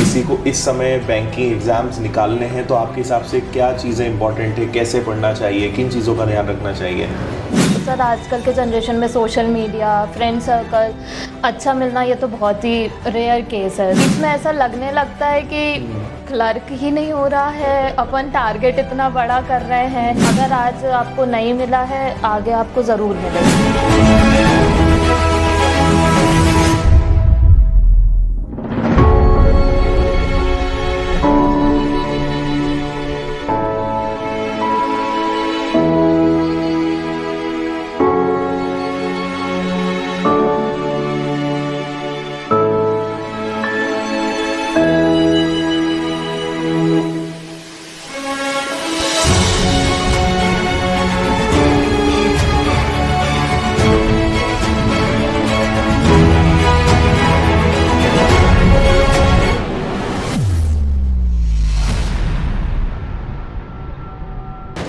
किसी को इस समय बैंकिंग एग्ज़ाम्स निकालने हैं तो आपके हिसाब से क्या चीज़ें इंपॉर्टेंट है, कैसे पढ़ना चाहिए, किन चीज़ों का ध्यान रखना चाहिए? सर आजकल के जनरेशन में सोशल मीडिया, फ्रेंड सर्कल अच्छा मिलना ये तो बहुत ही रेयर केस है। इसमें ऐसा लगने लगता है कि क्लर्क ही नहीं हो रहा है, अपन टारगेट इतना बड़ा कर रहे हैं। अगर आज आपको नहीं मिला है, आगे आपको ज़रूर मिलेगा।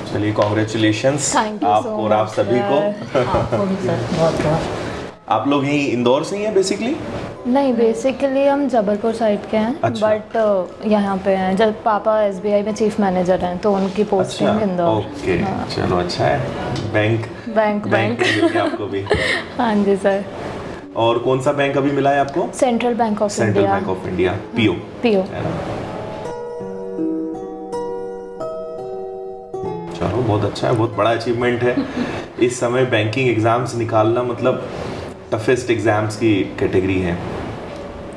चलिए कॉन्ग्रेचुलेशंस Thank you so आपको और आप much, सभी को। आपको भी सर बहुत बहुत। आप लोग यहीं इंदौर से ही हैं बेसिकली? नहीं, बेसिकली हम जबलपुर साइड के हैं। अच्छा। बट यहाँ पे हैं, जब पापा एसबीआई में चीफ मैनेजर हैं तो उनकी पोस्टिंग इंदौर। ओके, हाँ। चलो अच्छा है। बैंक बैंक मिल गया आपको भी। हाँ जी सर। और कौन सा बैंक अभी मिला है आपको? Central bank of central India. Bank of India, PO. PO. है ना? चलो बहुत अच्छा है, बहुत बड़ा अचीवमेंट है। इस समय बैंकिंग एग्जाम्स निकालना मतलब टफेस्ट एग्जाम्स की कैटेगरी है।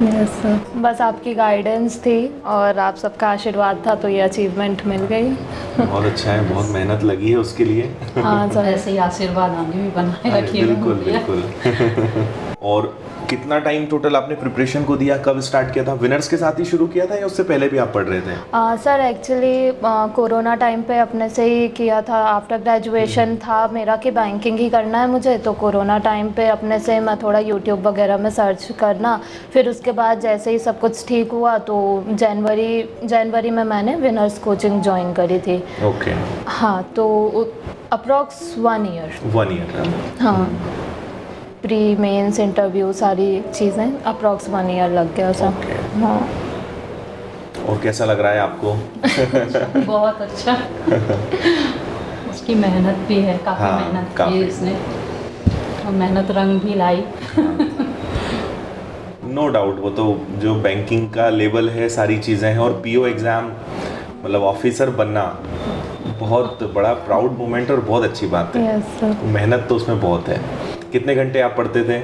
यस सर, बस आपकी गाइडेंस थी और आप सबका आशीर्वाद था तो ये अचीवमेंट मिल गई। बहुत अच्छा है, बहुत मेहनत लगी है उसके लिए। हाँ सर। ऐसे ही आशीर्वाद आगे भी बनाए रखिए। बिल्कुल बिल्कुल। और कितना टाइम टोटल आपने प्रिपरेशन को दिया, कब स्टार्ट किया था? विनर्स के साथ ही शुरू किया था या उससे पहले भी आप पढ़ रहे थे? सर एक्चुअली कोरोना टाइम पे अपने से ही किया था। आफ्टर ग्रेजुएशन था मेरा कि बैंकिंग ही करना है मुझे, तो कोरोना टाइम पे अपने से मैं थोड़ा यूट्यूब वगैरह में सर्च करना, फिर उसके बाद जैसे ही सब कुछ ठीक हुआ तो जनवरी में मैंने विनर्स कोचिंग ज्वाइन करी थी। ओके। हाँ, तो अप्रॉक्स 1 ईयर। 1 ईयर। हाँ, प्री मेंस इंटरव्यू सारी चीज़ें अप्रॉक्स 1 ईयर लग गया सर। ओके। हाँ। और कैसा लग रहा है आपको? बहुत अच्छा। उसकी मेहनत भी है, काफ़ी हाँ, मेहनत काफ़ी। की इसने, और मेहनत रंग भी लाई। नो डाउट, वो तो जो बैंकिंग का लेवल है, सारी चीज़ें हैं। और पीओ एग्ज़ाम मतलब ऑफिसर बनना बहुत बड़ा प्राउड मोमेंट और बहुत अच्छी बात है। Yes sir. मेहनत तो उसमें बहुत है। कितने घंटे आप पढ़ते थे?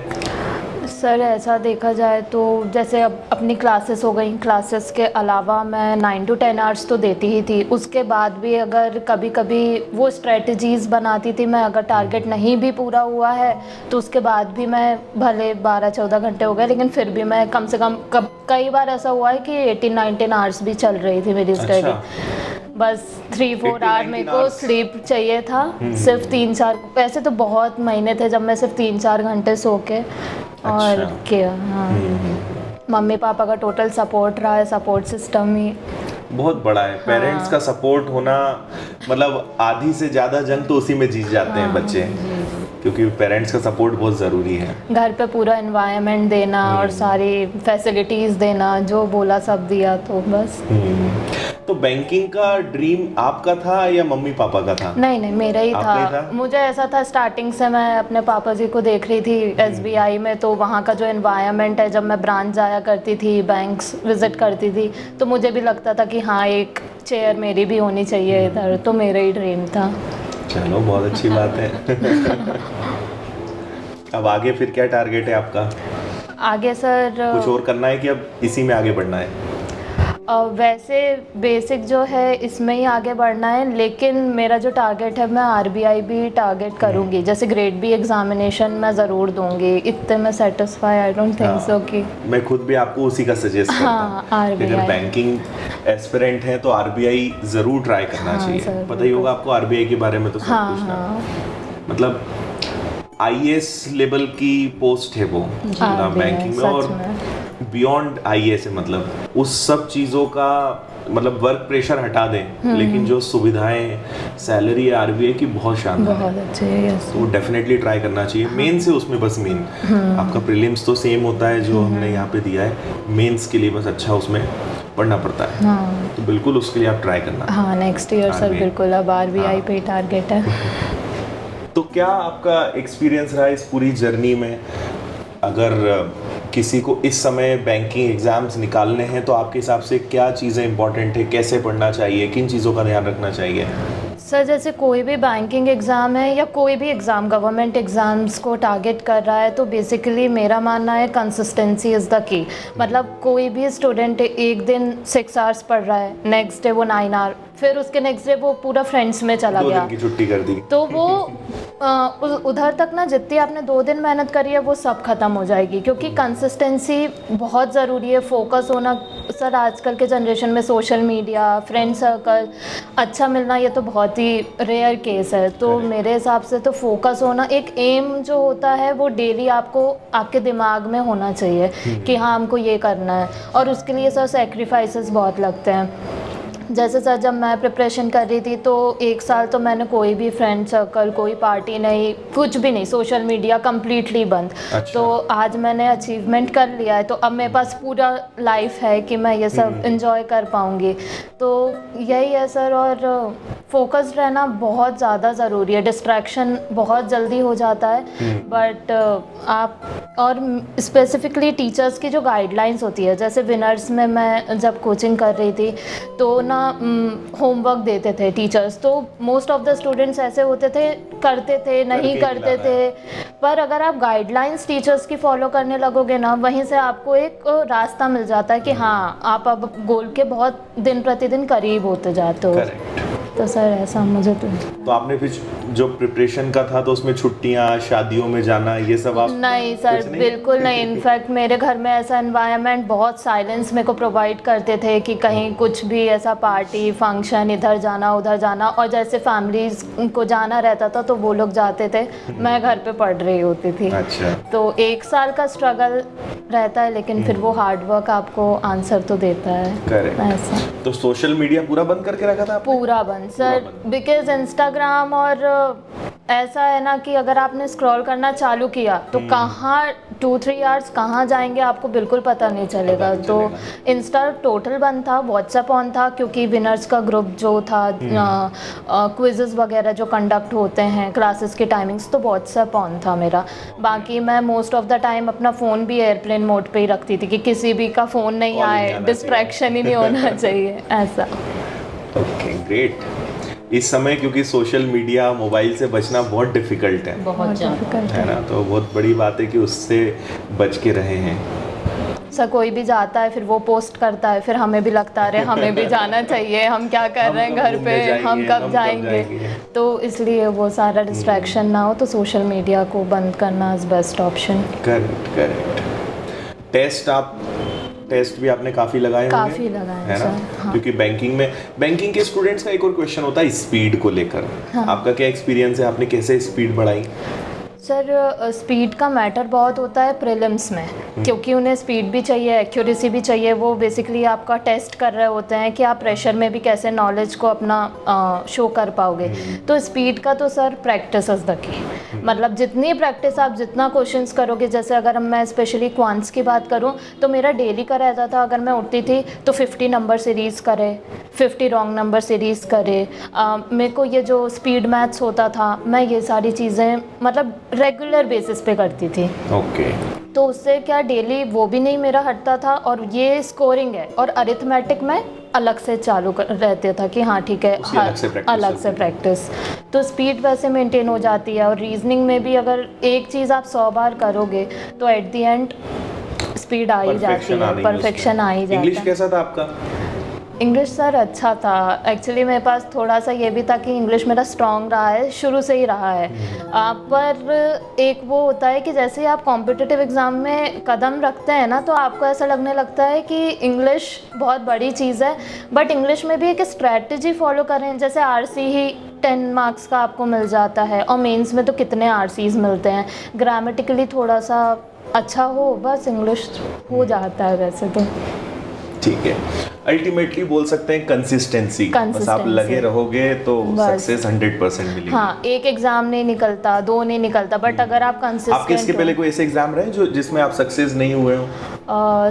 सर ऐसा देखा जाए तो जैसे अब अपनी क्लासेस हो गई, क्लासेस के अलावा मैं 9 to 10 आवर्स तो देती ही थी। उसके बाद भी अगर कभी कभी वो स्ट्रेटजीज़ बनाती थी, मैं अगर टारगेट नहीं भी पूरा हुआ है तो उसके बाद भी मैं भले 12-14 घंटे हो गए लेकिन फिर भी मैं कम से कम कई बार ऐसा हुआ है कि 18-19 आवर्स भी चल रही थी मेरी स्टडी। बस 3-4 आवर मेरे को स्लीप चाहिए था, सिर्फ 3-4। वैसे तो बहुत महीने थे जब मैं सिर्फ 3-4 घंटे सो के और अच्छा। क्या। हाँ, मम्मी पापा का टोटल सपोर्ट रहा है, सपोर्ट सिस्टम ही बहुत बड़ा है। पेरेंट्स का सपोर्ट होना मतलब आधी से ज़्यादा जंग तो उसी में जीत जाते हैं बच्चे, क्योंकि पेरेंट्स का सपोर्ट बहुत ज़रूरी है। घर पे पूरा एनवायरनमेंट देना और सारी फैसिलिटीज़ देना, जो बोला सब दिया, तो बस। तो बैंकिंग का ड्रीम आपका था या मम्मी पापा का था? नहीं, मेरा ही आपका ही था। था? मुझे ऐसा था स्टार्टिंग से, मैं अपने पापा जी को देख रही थी एसबीआई में, तो वहाँ का जो एनवायरनमेंट है, जब मैं ब्रांच जाया करती थी, बैंक्स विजिट करती थी, तो मुझे भी लगता था कि हाँ एक चेयर मेरी भी होनी चाहिए इधर, तो मेरा ही ड्रीम था। चलो बहुत अच्छी बात है। अब आगे फिर क्या टारगेट है आपका? आगे सर कुछ और करना है कि अब इसी में आगे बढ़ना है? वैसे बेसिक जो है इसमें ही आगे बढ़ना है, लेकिन मेरा जो टारगेट है मैं आरबीआई भी टारगेट करूंगी। जैसे ग्रेड बी एग्जामिनेशन मैं ज़रूर दूंगी, इतने में satisfy I don't think so कि मैं खुद भी आपको उसी का सजेस्ट करता हूँ कि आरबीआई। अगर बैंकिंग एस्पिरेंट है तो आरबीआई ज़रूर ट्राई करना चाहिए। सर, पता ही होगा आपको आरबीआई के बारे में तो सब कुछ ना। मतलब आईएएस लेवल की पोस्ट है वो बैंकिंग में, और बियॉन्ड आईएएस है। मतलब उस सब चीज़ों का मतलब वर्क प्रेशर हटा दें, लेकिन जो सुविधाएं, सैलरी है आरबीआई की बहुत शानदार है। बहुत अच्छे है। तो वो डेफिनेटली ट्राई करना चाहिए। मेन से उसमें बस आपका प्रीलिम्स तो सेम होता है जो हमने यहाँ पे दिया है, मेंस के लिए बस अच्छा उसमें पढ़ना पड़ता है। हाँ तो बिल्कुल उसके लिए आप ट्राई करना। हाँ नेक्स्ट ईयर सर RBI बिल्कुल, अब आरबीआई पे टारगेट है। तो क्या आपका एक्सपीरियंस रहा इस पूरी जर्नी में? अगर किसी को इस समय बैंकिंग एग्जाम्स निकालने हैं तो आपके हिसाब से क्या चीज़ें इंपॉर्टेंट है, कैसे पढ़ना चाहिए, किन चीज़ों का ध्यान रखना चाहिए? सर जैसे कोई भी बैंकिंग एग्ज़ाम है या कोई भी एग्ज़ाम गवर्नमेंट एग्ज़ाम्स को टारगेट कर रहा है तो बेसिकली मेरा मानना है कंसिस्टेंसी इज़ द की। मतलब कोई भी स्टूडेंट एक दिन 6 आवर्स पढ़ रहा है, नेक्स्ट डे वो 9 आवर, फिर उसके नेक्स्ट डे वो पूरा फ्रेंड्स में चला 2 गया, दिन की छुट्टी कर दी तो वो उधर तक ना जितनी आपने 2 दिन मेहनत करी है वो सब खत्म हो जाएगी। क्योंकि कंसिस्टेंसी बहुत ज़रूरी है, फोकस होना। सर आजकल के जनरेशन में सोशल मीडिया, फ्रेंड सर्कल अच्छा मिलना ये तो बहुत ही रेयर केस है। तो मेरे हिसाब से तो फोकस होना, एक एम जो होता है वो डेली आपको आपके दिमाग में होना चाहिए कि हाँ हमको ये करना है, और उसके लिए सर सेक्रीफाइसेस बहुत लगते हैं। जैसे सर जब मैं प्रिपरेशन कर रही थी तो 1 साल तो मैंने कोई भी फ्रेंड सर्कल, कोई पार्टी नहीं, कुछ भी नहीं, सोशल मीडिया कम्प्लीटली बंद। अच्छा। तो आज मैंने अचीवमेंट कर लिया है तो अब मेरे पास पूरा लाइफ है कि मैं ये सब इंजॉय कर पाऊँगी। तो यही है सर, और फोकस्ड रहना बहुत ज़्यादा ज़रूरी है। डिस्ट्रैक्शन बहुत जल्दी हो जाता है, बट आप, और स्पेसिफिकली टीचर्स की जो गाइडलाइंस होती है, जैसे विनर्स में मैं जब कोचिंग कर रही थी तो ना होमवर्क देते थे टीचर्स, तो मोस्ट ऑफ द स्टूडेंट्स ऐसे होते थे, करते थे नहीं करते थे। पर अगर आप गाइडलाइंस टीचर्स की फॉलो करने लगोगे ना, वहीं से आपको एक रास्ता मिल जाता है कि हाँ आप अब गोल के बहुत दिन प्रतिदिन करीब होते जाते हो। तो सर ऐसा मुझे तो आपने फिर जो प्रिपरेशन का था तो उसमें छुट्टियां, शादियों में जाना, ये सब आप? नहीं सर, बिल्कुल नहीं। इनफैक्ट मेरे घर में ऐसा एनवायरनमेंट, बहुत साइलेंस मेरे को प्रोवाइड करते थे कि कहीं कुछ भी ऐसा पार्टी फंक्शन, इधर जाना उधर जाना, और जैसे फैमिलीज को जाना रहता था तो वो लोग जाते थे, मैं घर पे पढ़ रही होती थी। अच्छा। तो 1 साल का स्ट्रगल रहता है, लेकिन फिर वो हार्डवर्क आपको आंसर तो देता है। करेक्ट। ऐसा तो सोशल मीडिया पूरा बंद करके रखा था आपने? पूरा बंद सर, बिकॉज इंस्टाग्राम और ऐसा है ना कि अगर आपने स्क्रॉल करना चालू किया तो कहाँ 2-3 आवर्स कहाँ जाएंगे आपको बिल्कुल पता नहीं चलेगा। तो इंस्टा टोटल बंद था, व्हाट्सएप ऑन था क्योंकि विनर्स का ग्रुप जो था, क्विजेस वगैरह जो कंडक्ट होते हैं, क्लासेस के टाइमिंग्स, तो व्हाट्सएप ऑन था मेरा। बाकी मैं मोस्ट ऑफ द टाइम अपना फ़ोन भी एयरप्लेन मोड पे ही रखती थी कि किसी भी का फ़ोन नहीं आए, डिस्ट्रैक्शन ही नहीं होना चाहिए ऐसा। Okay great. इस समय क्योंकि सोशल मीडिया, मोबाइल से बचना बहुत डिफिकल्ट है, बहुत ज़्यादा है ना, तो बहुत बड़ी बात है कि उससे बच के रहे हैं। सर कोई भी जाता है फिर वो पोस्ट करता है, फिर हमें भी लगता है हमें भी जाना चाहिए, हम क्या कर रहे हैं घर पे, हम कब जाएंगे। तो इसलिए वो सारा डिस्ट्रैक्शन ना हो तो सोशल मीडिया को बंद करना is best option. Correct correct. Test भी आपने काफ़ी लगाए होंगे? काफ़ी लगाए है ना, हाँ। क्योंकि बैंकिंग के स्टूडेंट्स का एक और क्वेश्चन होता है स्पीड को लेकर। हाँ। आपका क्या एक्सपीरियंस है, आपने कैसे स्पीड बढ़ाई? सर स्पीड का मैटर बहुत होता है प्रीलिम्स में, क्योंकि उन्हें स्पीड भी चाहिए, एक्यूरेसी भी चाहिए। वो बेसिकली आपका टेस्ट कर रहे होते हैं कि आप प्रेशर में भी कैसे नॉलेज को अपना शो कर पाओगे। तो स्पीड का तो sir practice is the key. मतलब जितनी प्रैक्टिस आप, जितना क्वेश्चंस करोगे, जैसे अगर मैं स्पेशली क्वांट्स की बात करूं तो मेरा डेली का रहता था, अगर मैं उठती थी तो 50 नंबर सीरीज़ करे, 50 रॉन्ग नंबर सीरीज़ करे। मेरे को ये जो स्पीड मैथ्स होता था, मैं ये सारी चीज़ें मतलब रेगुलर बेसिस पे करती थी। ओके। तो उससे क्या डेली वो भी नहीं मेरा हटता था, और ये स्कोरिंग है और अरिथमेटिक में अलग से चालू रहते था कि हाँ ठीक है, अलग से प्रैक्टिस। तो स्पीड वैसे मेंटेन हो जाती है। और रीजनिंग में भी अगर एक चीज़ आप 100 बार करोगे तो एट द एंड स्पीड आ ही जाती है, परफेक्शन आ ही जाता है। इंग्लिश कैसा था आपका? इंग्लिश सर अच्छा था। एक्चुअली मेरे पास थोड़ा सा ये भी था कि इंग्लिश मेरा स्ट्रॉन्ग रहा है, शुरू से ही रहा है। पर एक वो होता है कि जैसे ही आप कॉम्पिटिटिव एग्ज़ाम में कदम रखते हैं ना, तो आपको ऐसा लगने लगता है कि इंग्लिश बहुत बड़ी चीज़ है। बट इंग्लिश में भी एक स्ट्रैटेजी फॉलो करें, जैसे आरसी ही 10 मार्क्स का आपको मिल जाता है, और मेंस में तो कितने आरसीज मिलते हैं। ग्रामेटिकली थोड़ा सा अच्छा हो, बस इंग्लिश हो जाता है वैसे तो। ठीक है, अल्टीमेटली बोल सकते हैं कंसिस्टेंसी। बस आप लगे रहोगे तो सक्सेस 100% मिलेगी। हाँ, एक एग्जाम नहीं निकलता, 2 नहीं निकलता, बट अगर आप कंसिस्टेंट। आपके इसके पहले कोई ऐसे एग्जाम रहे जो जिसमें आप सक्सेस नहीं हुए हो?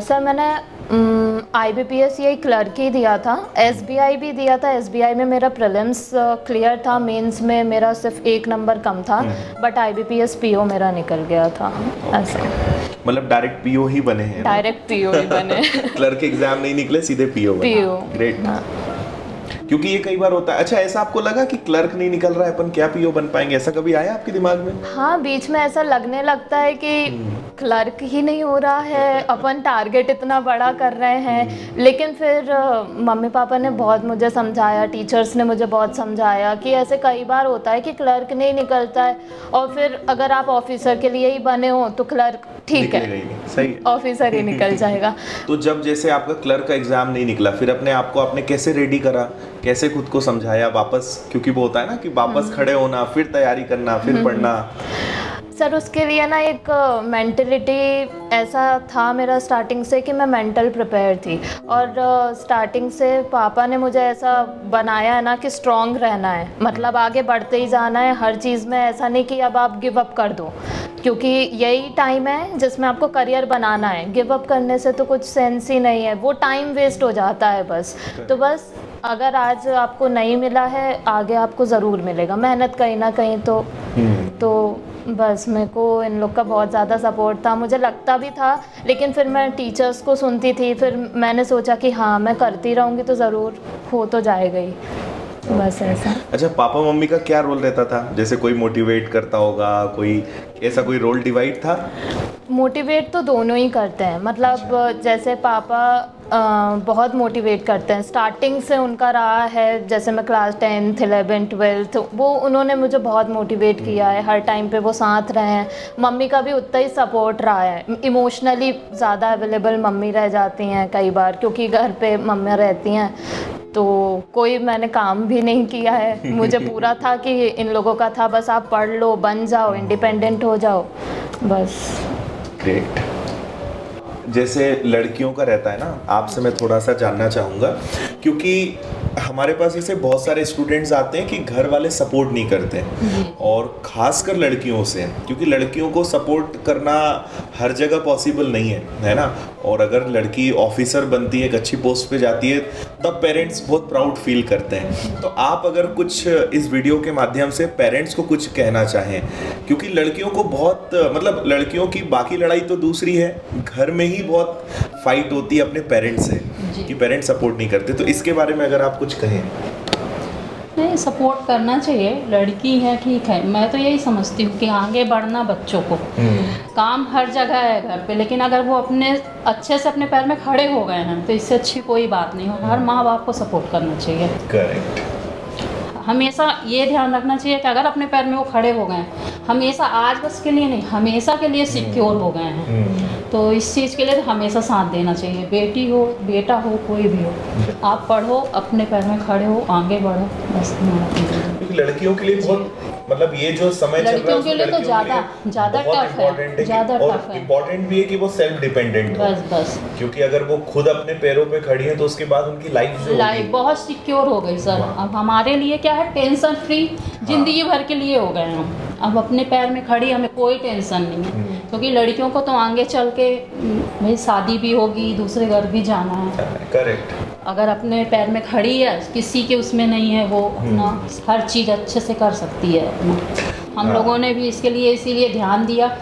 सर मैंने IBPS यही क्लर्क ही दिया था, SBI भी दिया था। SBI में मेरा प्रीलिम्स क्लियर था, मेंस में मेरा सिर्फ 1 नंबर कम था, बट IBPS PO मेरा निकल गया था। ऐसा मतलब डायरेक्ट पीओ ही बने हैं? डायरेक्ट PO ही बने। क्लर्क एग्जाम नहीं निकले, सीधे पीओ बने। PO great. क्योंकि ये कई बार होता है। अच्छा, ऐसा आपको लगा कि क्लर्क नहीं निकल रहा है, अपन क्या पीओ बन पाएंगे, ऐसा कभी आया आपके दिमाग में? हाँ, बीच में ऐसा लगने लगता है कि क्लर्क ही नहीं हो रहा है, अपन टारगेट इतना बड़ा कर रहे हैं। लेकिन फिर मम्मी पापा ने बहुत मुझे समझाया, टीचर्स ने मुझे बहुत समझाया कि ऐसे कई बार होता है कि क्लर्क नहीं निकलता है, और फिर अगर आप ऑफिसर के लिए ही बने हो तो क्लर्क ठीक है, सही, ऑफिसर ही निकल जाएगा। तो जब जैसे आपका क्लर्क का एग्जाम नहीं निकला, फिर अपने आप को आपने कैसे रेडी करा, कैसे खुद को समझाया वापस? क्योंकि वो होता है ना कि वापस खड़े होना, फिर तैयारी करना, फिर पढ़ना। सर, उसके लिए ना एक मेंटलिटी ऐसा था मेरा स्टार्टिंग से कि मैं मेंटल प्रिपेयर थी, और स्टार्टिंग से पापा ने मुझे ऐसा बनाया है ना कि स्ट्रॉन्ग रहना है, मतलब आगे बढ़ते ही जाना है हर चीज़ में। ऐसा नहीं कि अब आप गिव अप कर दो, क्योंकि यही टाइम है जिसमें आपको करियर बनाना है। गिव अप करने से तो कुछ सेंस ही नहीं है, वो टाइम वेस्ट हो जाता है बस। तो बस अगर आज आपको नहीं मिला है, आगे आपको ज़रूर मिलेगा, मेहनत कहीं ना कहीं तो बस मेरे को इन लोग का बहुत ज़्यादा सपोर्ट था, मुझे लगता भी था। लेकिन फिर मैं टीचर्स को सुनती थी, फिर मैंने सोचा कि हाँ, मैं करती रहूँगी तो ज़रूर हो तो जाएगा ही, बस ऐसा। अच्छा, पापा मम्मी का क्या रोल रहता था? जैसे कोई मोटिवेट करता होगा, कोई ऐसा कोई रोल डिवाइड था? मोटिवेट तो दोनों ही करते हैं, मतलब जैसे पापा बहुत मोटिवेट करते हैं, स्टार्टिंग से उनका रहा है। जैसे मैं क्लास 10th 11th 12th वो उन्होंने मुझे बहुत मोटिवेट किया है, हर टाइम पे वो साथ रहे हैं। मम्मी का भी उतना ही सपोर्ट रहा है, इमोशनली ज़्यादा अवेलेबल मम्मी रह जाती हैं कई बार, क्योंकि घर पे मम्मियाँ रहती हैं तो कोई मैंने काम भी नहीं किया है। मुझे पूरा था कि इन लोगों का था बस आप पढ़ लो, बन जाओ, इंडिपेंडेंट हो जाओ, बस। ग्रेट। जैसे लड़कियों का रहता है ना, आपसे मैं थोड़ा सा जानना चाहूँगा, क्योंकि हमारे पास ऐसे बहुत सारे स्टूडेंट्स आते हैं कि घर वाले सपोर्ट नहीं करते, और ख़ासकर लड़कियों से, क्योंकि लड़कियों को सपोर्ट करना हर जगह पॉसिबल नहीं है ना। और अगर लड़की ऑफिसर बनती है, एक अच्छी पोस्ट पे जाती है, तब पेरेंट्स बहुत प्राउड फील करते हैं। तो आप अगर कुछ इस वीडियो के माध्यम से पेरेंट्स को कुछ कहना चाहें, क्योंकि लड़कियों को बहुत, मतलब लड़कियों की बाकी लड़ाई तो दूसरी है, घर में ही बहुत फाइट होती है अपने पेरेंट्स से कि पेरेंट्स सपोर्ट नहीं करते, तो इसके बारे में अगर आप कुछ कहें। नहीं, सपोर्ट करना चाहिए, लड़की है ठीक है। मैं तो यही समझती हूँ कि आगे बढ़ना बच्चों को, काम हर जगह है घर पे, लेकिन अगर वो अपने अच्छे से अपने पैर में खड़े हो गए हैं तो इससे अच्छी कोई बात नहीं हो। हर माँ बाप को सपोर्ट करना चाहिए। करेक्ट। हमेशा ये ध्यान रखना चाहिए कि अगर अपने पैर में वो खड़े हो गए हैं, हमेशा आज बस के लिए नहीं, हमेशा के लिए सिक्योर हो गए हैं, तो इस चीज़ के लिए हमेशा साथ देना चाहिए। बेटी हो, बेटा हो, कोई भी हो, आप पढ़ो, अपने पैर में खड़े हो, आगे बढ़ो, बस। क्योंकि लड़कियों के लिए बहुत, मतलब ये जो समय चल रहा है लड़कियों के लिए तो ज़्यादा टफ है, ज़्यादा टफ है। इम्पोर्टेंट भी है कि वो सेल्फ डिपेंडेंट हो, बस। क्योंकि अगर वो खुद अपने पैरों पे खड़ी है तो उसके बाद उनकी लाइफ बहुत सिक्योर हो गई सर। अब हमारे लिए क्या है, टेंशन फ्री जिंदगी भर के लिए हो गए हम। अब अपने पैर में खड़ी, हमें कोई टेंशन नहीं है, क्योंकि लड़कियों को तो आगे चल के भाई शादी भी होगी, दूसरे घर भी जाना है। करेक्ट। अगर अपने पैर में खड़ी है, किसी के उसमें नहीं है, वो अपना हर चीज़ अच्छे से कर सकती है अपना। हम लोगों ने भी इसके लिए इसीलिए ध्यान दिया।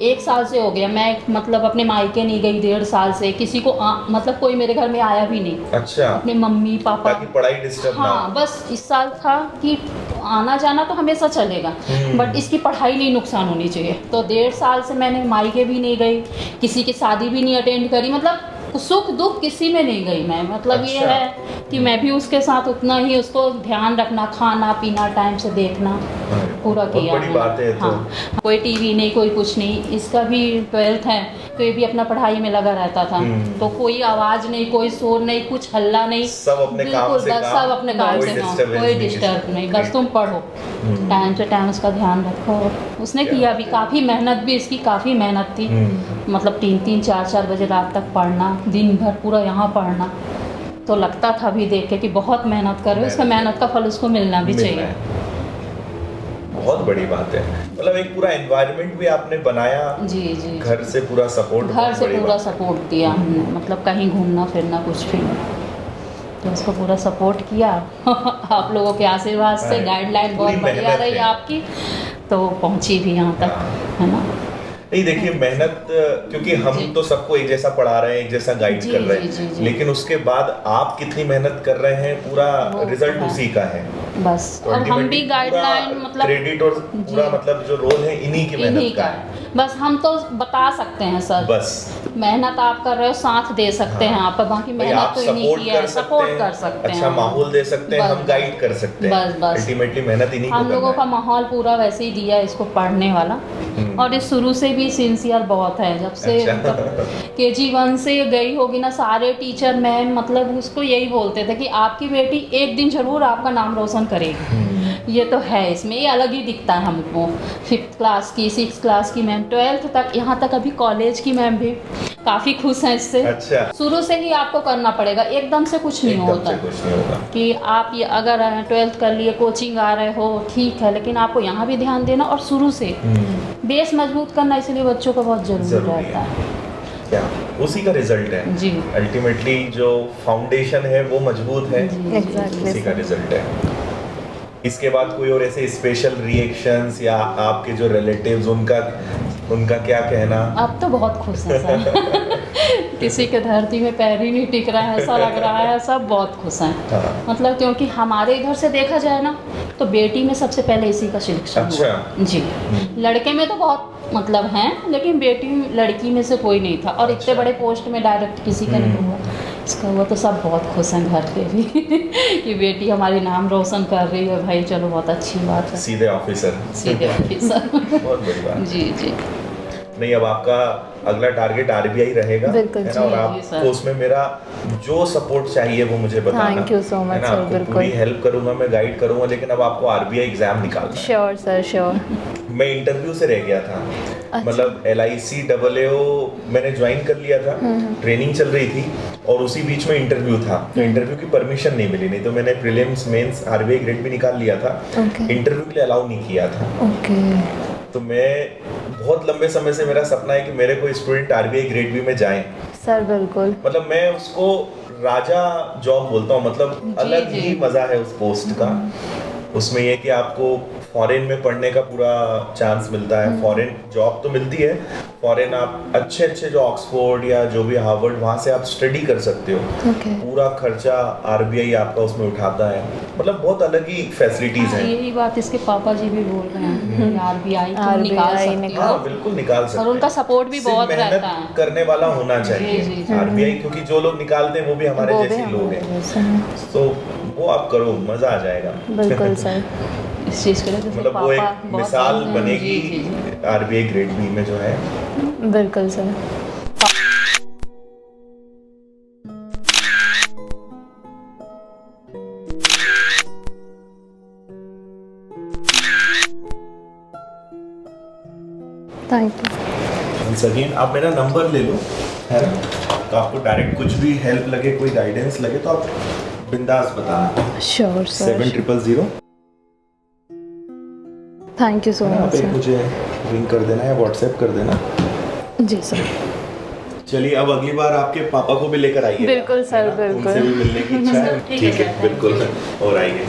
1 साल से हो गया मैं, मतलब अपने मायके नहीं गई, 1.5 साल से किसी को मतलब कोई मेरे घर में आया भी नहीं। अच्छा। अपने मम्मी पापा, ताकि पढ़ाई डिस्टर्ब ना हो। हाँ, बस इस साल था कि आना जाना तो हमेशा चलेगा, बट इसकी पढ़ाई नहीं नुकसान होनी चाहिए। तो 1.5 साल से मैंने मायके भी नहीं गई, किसी की शादी भी नहीं अटेंड करी, मतलब सुख दुख किसी में नहीं गई मैं। मतलब ये है कि मैं भी उसके साथ उतना ही उसको ध्यान रखना, खाना पीना टाइम से देखना पूरा किया। बड़ी बात है। तो हाँ, कोई टीवी नहीं, कोई कुछ नहीं। इसका भी 12th है तो ये भी अपना पढ़ाई में लगा रहता था, तो कोई आवाज़ नहीं, कोई शोर नहीं, कुछ हल्ला नहीं, सब अपने काम से काम, सब अपने काम से काम, कोई डिस्टर्ब नहीं, बस तुम पढ़ो, टाइम से टाइम उसका ध्यान रखो। उसने किया भी, काफ़ी मेहनत भी इसकी, काफ़ी मेहनत थी। मतलब 3-3 4-4 बजे रात तक पढ़ना, दिन भर पूरा यहाँ पढ़ना, तो लगता था भी देख के कि बहुत मेहनत कर रहे हो, उसका मेहनत का फल उसको मिलना भी चाहिए। बहुत बड़ी बात है। मतलब एक पूरा एनवायरनमेंट भी आपने बनाया, जी जी, घर से पूरा सपोर्ट, घर से पूरा सपोर्ट दिया हमने, मतलब कहीं घूमना फिरना कुछ भी नहीं, तो उसको पूरा सपोर्ट किया। आप लोगों के आशीर्वाद से गाइडलाइन बहुत पूरी बढ़िया मेहनत रही है। आपकी, तो पहुंची भी यहाँ तक, है ना। नहीं देखिए, मेहनत, क्योंकि हम जी। तो सबको एक जैसा पढ़ा रहे हैं, एक जैसा गाइड जी, कर रहे जी, जी, हैं, जी। लेकिन उसके बाद आप कितनी मेहनत कर रहे हैं, पूरा वो तो रिजल्ट है। उसी का है। बस, तो और हम भी ultimately गाइडलाइन पूरा मतलब क्रेडिट और पूरा जी। मतलब जो रोल है इन्हीं की इन्हीं मेहनत का का है, बस हम तो बता सकते हैं सर, बस मेहनत आप कर रहे हो, साथ दे सकते हैं आप, बाकी भाई मेहनत आप तो इन्हीं सपोर्ट की कर है, सकते सपोर्ट हैं, कर सकते हैं, अच्छा माहौल दे सकते हैं, बस, हम बस। गाइड कर सकते हैं, बस, बस। अल्टीमेटली मेहनत इन्हीं को हम लोगों का करना माहौल पूरा वैसे ही दिया है इसको पढ़ने वाला, और ये शुरू से भी सिंसियर बहुत है, जब से अच्छा। मतलब KG1 से गई होगी ना, सारे टीचर मैम मतलब उसको यही बोलते थे कि आपकी बेटी एक दिन ज़रूर आपका नाम रोशन करेगी। ये तो है, इसमें ये अलग ही दिखता है हमको। 5th क्लास की, 6th क्लास की मैम, 12th तक, यहाँ तक अभी कॉलेज की मैम भी काफ़ी खुश हैं इससे। अच्छा, शुरू से ही आपको करना पड़ेगा, एकदम से कुछ नहीं एकदम होता से कुछ नहीं होगा। कि आप ये अगर 12th कर लिए, कोचिंग आ रहे हो, ठीक है, लेकिन आपको यहाँ भी ध्यान देना और शुरू से बेस मजबूत करना, इसलिए बच्चों को बहुत ज़रूरी जरूरी रहता है। है। क्या उसी का रिजल्ट है जी। अल्टीमेटली, जो फाउंडेशन है वो मजबूत है, जी, Exactly, उसी का sir. रिजल्ट है। इसके बाद कोई और ऐसे स्पेशल रिएक्शंस या आपके जो रिलेटिव्स, उनका क्या कहना? अब तो बहुत खुश हैं सर। किसी के धरती में पैर ही नहीं टिक रहा है, ऐसा लग रहा है, सब बहुत खुश हैं। हाँ। मतलब क्योंकि हमारे इधर से देखा जाए ना, तो बेटी में सबसे पहले इसी का सिलेक्शन अच्छा। हुआ। जी, लड़के में तो बहुत मतलब हैं, लेकिन बेटी लड़की में से कोई नहीं था, और इतने अच्छा। बड़े पोस्ट में डायरेक्ट किसी का नहीं हुआ। इसका हुआ तो सब बहुत खुश हैं घर पे भी कि बेटी हमारी नाम रोशन कर रही है। भाई चलो, बहुत अच्छी बात है। सीधे ऑफिसर। सीधे ऑफिसर। बहुत बड़ी बात। जी जी। नहीं, अब आपका अगला टारगेट RBI रहेगा, बिल्कुल, है ना, और जी, आपको सर। उसमें मेरा जो सपोर्ट चाहिए वो मुझे बताना। Thank you so much, है ना, sir, आपको बिल्कुल। पूरी हेल्प करूंगा, मैं गाइड करूंगा, लेकिन अब आपको RBI एग्जाम निकालना है। Sure sir, sure. मैं इंटरव्यू से रह गया था, मतलब LIC AAO मैंने ज्वाइन कर लिया था, ट्रेनिंग चल रही थी, और उसी बीच में इंटरव्यू था, तो इंटरव्यू की परमिशन नहीं मिली, नहीं तो मैंने प्रीलिम्स मेंस RBI ग्रेड भी निकाल लिया था, Okay. इंटरव्यू के लिए अलाउ नहीं किया था। ओके। तो मैं बहुत लंबे समय से मेरा सपना है कि मेरे को स्टूडेंट RBI ग्रेड बी में जाएं, सर बिल्कुल। मतलब मैं उसको राजा जॉब बोलता हूँ, मतलब जी, अलग जी। ही मजा है उस पोस्ट का। उसमें ये कि आपको फॉरेन में पढ़ने का पूरा चांस मिलता है, फॉरेन जॉब तो मिलती है, फॉरेन आप अच्छे जो ऑक्सफोर्ड या जो भी हार्वर्ड, वहाँ से आप स्टडी कर सकते हो, ओके। पूरा खर्चा RBI आपका उसमें उठाता है, मतलब बहुत अलग ही फैसिलिटीज हैं। यही बात इसके पापा जी भी बोल रहे हैं, RBI तुम निकाल RBI सकती निकाल- हाँ हो। बिल्कुल निकाल सकते और उनका सपोर्ट भी सिर्फ बहुत मेहनत रहता है। करने वाला होना चाहिए। जी, जी। RBI, क्योंकि जो लोग निकालते हैं वो भी हमारे वो भी जैसे लोग हैं, हमारे जैसे हैं। तो वो आप करो, मजा आ जाएगा। बिल्कुल सर। इस चीज़ के लिए जैसे मतलब वो पापा एक बहुत मिसाल हैं। बनेगी जी, जी, जी। RBI ग्रेड बी में जो है। बिल्कुल sir. Thank you. Once again, आप मेरा नंबर ले लो, है ना, तो आपको डायरेक्ट कुछ भी हेल्प लगे, कोई गाइडेंस लगे, तो आप बिंदास बताना। Sure sir. 7000। Thank you so आप मच एक सर। मुझे रिंग कर देना या व्हाट्सएप कर देना। जी सर। चलिए, अब अगली बार आपके पापा को भी लेकर आइए। बिल्कुल सर, बिल्कुल। उनसे भी मिलने की इच्छा है। ठीक है ठीक है, सर, बिल्कुल, और आइए।